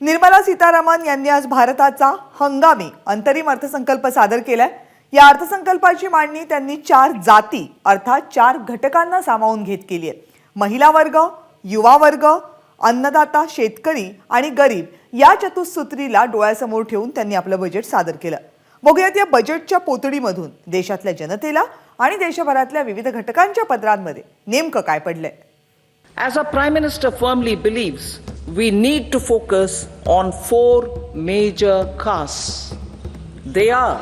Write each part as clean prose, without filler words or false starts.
निर्मला सीतारामन यांनी आज भारताचा हंगामी अंतरिम अर्थसंकल्प सादर केलाय। या अर्थसंकल्पाची मांडणी त्यांनी 4 जाती अर्थात 4 घटकांना सामावून घेत केली आहे। महिला वर्ग, युवा वर्ग, अन्नदाता, शेतकरी आणि गरीब या चतुसूत्रीला डोळ्यासमोर ठेवून त्यांनी आपलं बजेट सादर केलं। बघूयात या बजेटच्या पोतडीमधून देशातल्या जनतेला आणि देशभरातल्या विविध घटकांच्या पदरांमध्ये नेमकं काय पडलंय। As our Prime Minister firmly believes, we need to focus on 4 major castes. They are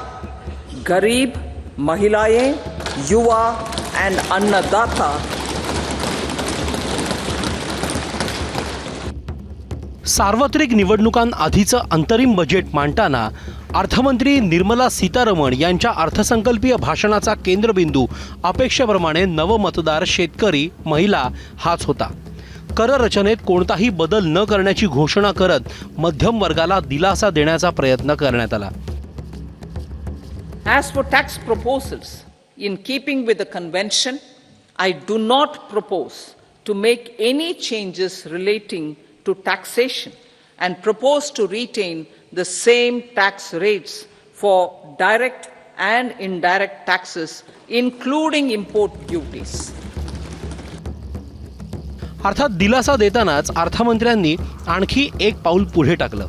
Garib, Mahilayein, Yuva and Annadata. सार्वत्रिक निवडणुकांआधीचं अंतरिम बजेट मांडताना अर्थमंत्री निर्मला सीतारमण यांच्या अर्थसंकल्पीय भाषणाचा केंद्रबिंदू अपेक्षेप्रमाणे नवमतदार, शेतकरी, महिला हाच होता। कर रचनेत कोणताही बदल न करण्याची घोषणा करत मध्यम वर्गाला दिलासा देण्याचा प्रयत्न करण्यात आला। As for tax proposals, in keeping with the convention, I do not propose to make any changes relating to taxation and propose to retain the same tax rates for direct and indirect taxes, including import duties. अर्थात दिलासा देतानाच अर्थमंत्र्यांनी आणखी एक पाऊल पुढे टाकलं।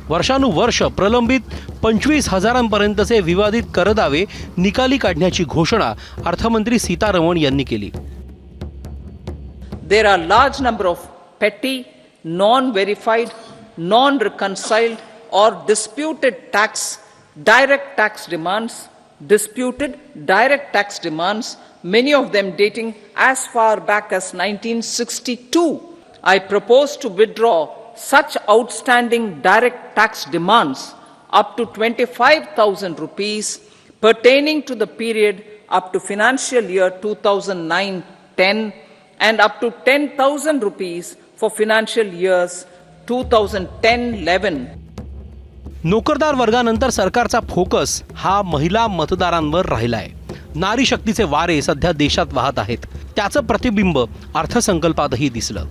वर्षानुवर्ष प्रलंबित 25,000पर्यंतचे विवादित करदावे निकाली काढण्याची घोषणा अर्थमंत्री सीतारमण यांनी केली। There are large number of petty, non-verified, non-reconciled or disputed direct tax demands, many of them dating as far back as 1962. I propose to withdraw such outstanding direct tax demands up to 25,000 rupees pertaining to the period up to financial year 2009-10 and up to 10,000 rupees for financial years 2010-11. नोकरदार वर्गानंतर सरकारचा focus हा महिला मतदारांवर राहिलाय। नारी शक्तीचे वारे सध्या देशात वाहत आहेत, त्याचं प्रतिबिंब अर्थसंकल्पातही दिसलं।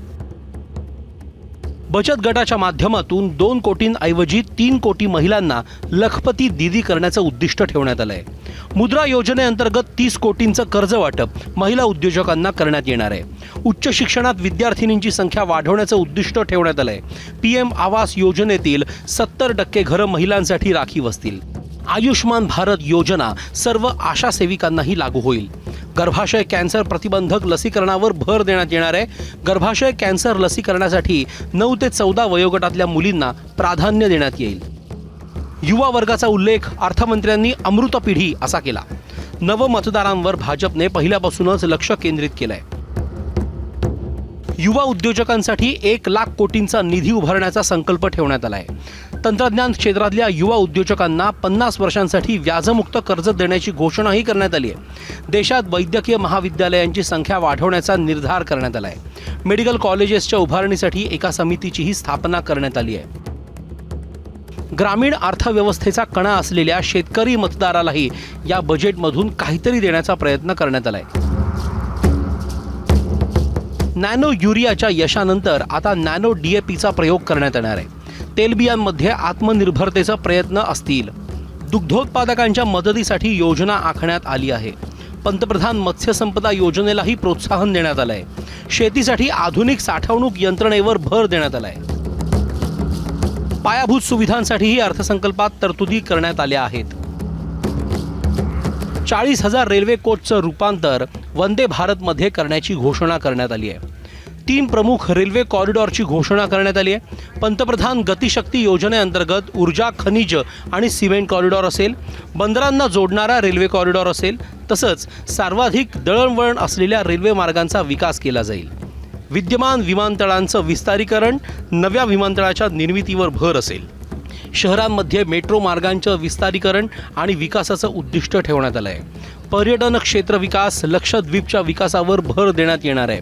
बचत गटाच्या माध्यमातून 2 कोटींऐवजी 3 कोटी महिलांना लखपती दीदी करण्याचं उद्दिष्ट ठेवण्यात आलंय। मुद्रा योजनेअंतर्गत 30 कोटींचं कर्ज वाटप महिला उद्योजकांना करण्यात येणार आहे। उच्च शिक्षणात विद्यार्थिनींची संख्या वाढवण्याचं उद्दिष्ट ठेवण्यात आलंय। पीएम आवास योजनेतील 70% घरं महिलांसाठी राखीव असतील। आयुष्मान भारत योजना सर्व आशा सेविकांनाही लागू होईल। गर्भाशय कॅन्सर प्रतिबंधक लसीकरणावर भर देण्यात येणार आहे। गर्भाशय कॅन्सर लसीकरणासाठी 9 ते 14 वयोगटातल्या मुलींना प्राधान्य देण्यात येईल। युवा वर्गाचा उल्लेख अर्थमंत्र्यांनी अमृत पिढी असा केला। नवमतदारांवर भाजपने पहिल्यापासूनच लक्ष केंद्रित केलंय। युवा उद्योजकांसाठी 1 लाख कोटींचा निधी उभारण्याचा संकल्प ठेवण्यात आलाय। तंत्रज्ञान क्षेत्रातल्या युवा उद्योजकांना 50 वर्षांसाठी व्याजमुक्त कर्ज देण्याची घोषणाही करण्यात आली आहे। देशात वैद्यकीय महाविद्यालयांची संख्या वाढवण्याचा निर्धार करण्यात आलाय। मेडिकल कॉलेजेसच्या उभारणीसाठी एका समितीचीही स्थापना करण्यात आली आहे। ग्रामीण अर्थव्यवस्थेचा कणा असलेल्या शेतकरी मतदारालाही या बजेटमधून काहीतरी देण्याचा प्रयत्न करण्यात आलाय। नॅनो युरियाच्या यशानंतर आता नॅनो DAPचा प्रयोग करण्यात येणार आहे। तेलबियांमध्ये आत्मनिर्भरतेचा प्रयत्न असतील। दुग्धोत्पादकांच्या मदतीसाठी योजना आखण्यात आली आहे। पंतप्रधान मत्स्य संपदा योजनेलाही प्रोत्साहन देण्यात आलंय। शेतीसाठी आधुनिक साठवणूक यंत्रणेवर भर देण्यात आलाय। पायाभूत सुविधांसाठीही अर्थसंकल्पात तरतुदी करण्यात आल्या आहेत। 40,000 रेल्वे कोचचं रूपांतर वंदे भारतमध्ये करण्याची घोषणा करण्यात आली आहे। 3 प्रमुख रेल्वे कॉरिडॉरची घोषणा करण्यात आली आहे। पंतप्रधान गतिशक्ती योजनेअंतर्गत ऊर्जा, खनिज आणि सिमेंट कॉरिडॉर असेल, बंदरांना जोडणारा रेल्वे कॉरिडॉर असेल, तसंच सर्वाधिक दळणवळण असलेल्या रेल्वे मार्गांचा विकास केला जाईल। विद्यमान विमानतळांचं विस्तारीकरण, नव्या विमानतळाच्या निर्मितीवर भर असेल। शहरांमध्ये मेट्रो मार्गांचं विस्तारीकरण आणि विकासाचं उद्दिष्ट ठेवण्यात आलं आहे। पर्यटन क्षेत्र विकास, लक्षद्वीपच्या विकासावर भर देण्यात येणार आहे।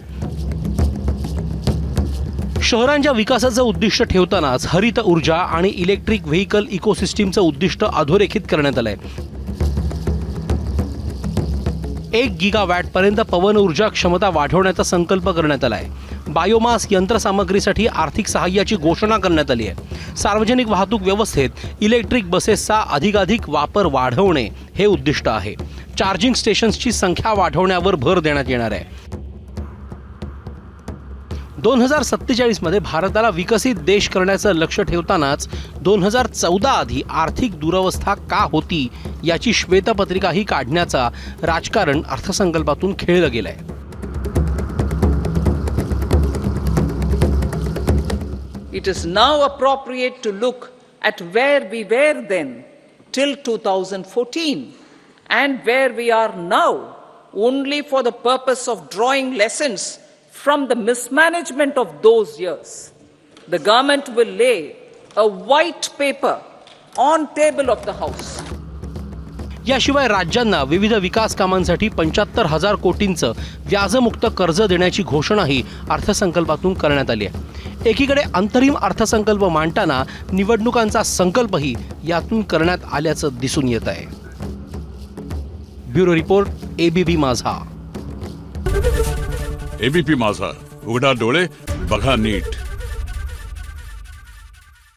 शहरांच्या विकासाचं उद्दिष्ट ठेवतानाच हरित ऊर्जा आणि इलेक्ट्रिक व्हेकल इकोसिस्टीमचं उद्दिष्ट अधोरेखित करण्यात आलंय। 1 गीगावॅटपर्यंत पवन ऊर्जा क्षमता वाढवण्याचा संकल्प करण्यात आलाय। बायोमास यंत्रसामग्रीसाठी आर्थिक सहाय्याची घोषणा करण्यात आली आहे. सार्वजनिक वाहतूक व्यवस्थेत इलेक्ट्रिक बसेसचा अधिकाधिक वापर वाढवणे हे उद्दिष्ट आहे. चार्जिंग स्टेशन्सची संख्या वाढवण्यावर भर देण्यात येणार आहे. 2047 मध्ये भारताला विकसित देश करण्याचं लक्ष ठेवतानाच 2014 आधी आर्थिक दुरवस्था का होती याची श्वेतपत्रिकाही काढण्याचा राजकारण अर्थसंकल्पातून खेळलं गेलंय. It is now appropriate to look at where we were then till 2014 and where we are now, only for the purpose of drawing lessons from the mismanagement of those years. The government will lay a white paper on table of the House. याशिवाय राज्यांना विविध विकास कामांसाठी 75,000 कोटींचं व्याजमुक्त कर्ज देण्याची घोषणाही अर्थसंकल्पातून करण्यात आली आहे. एकीकडे अंतरिम अर्थसंकल्प मांडताना निवडणुकांचा संकल्पही यातून करण्यात आल्याचं दिसून येत आहे. ब्युरो रिपोर्ट, ABP माझा. ABP माझा, उघडा डोळे बघा नीट.